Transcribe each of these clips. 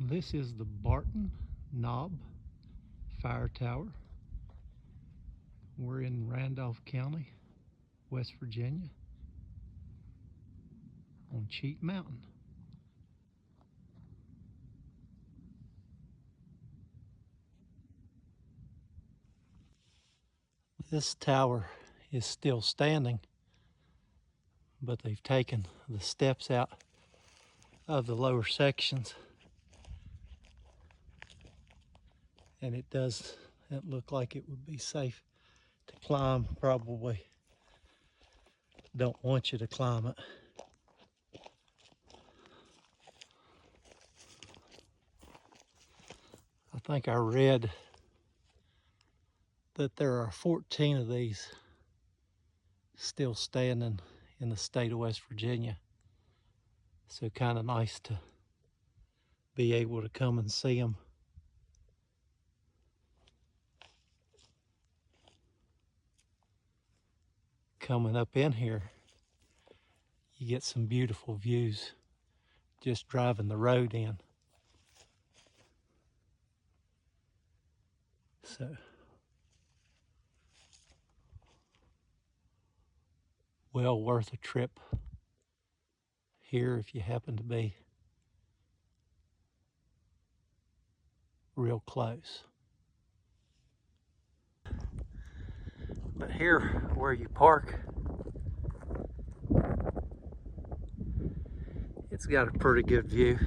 This is the Barton Knob Fire Tower. We're in Randolph County, West Virginia, on Cheat Mountain. This tower is still standing, but they've taken the steps out of the lower sections, and it doesn't look like it would be safe to climb. Probably don't want you to climb it. I think I read that there are 14 of these still standing in the state of West Virginia. So kind of nice to be able to come and see them. Coming up in here, you get some beautiful views just driving the road in. So well worth a trip here if you happen to be real close. But here where you park, it's got a pretty good view.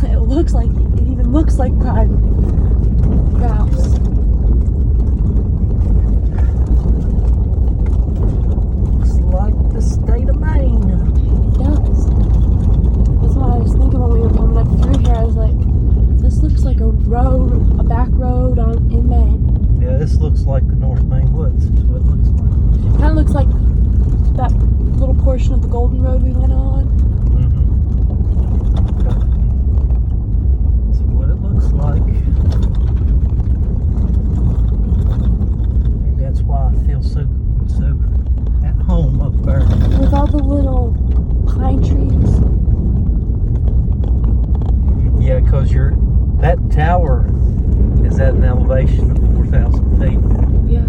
It looks like, it even looks like prime grouse. Looks like the state of Maine. It does. That's what I was thinking when we were coming up through here. I was like, this looks like a road, a back road in Maine. Yeah, this looks like the North Maine woods. Is what it looks like. Kind of looks like that little portion of the Golden Road we went on. Like, maybe that's why I feel so at home up there. With all the little pine trees. Yeah, because that tower is at an elevation of 4,000 feet. Yeah.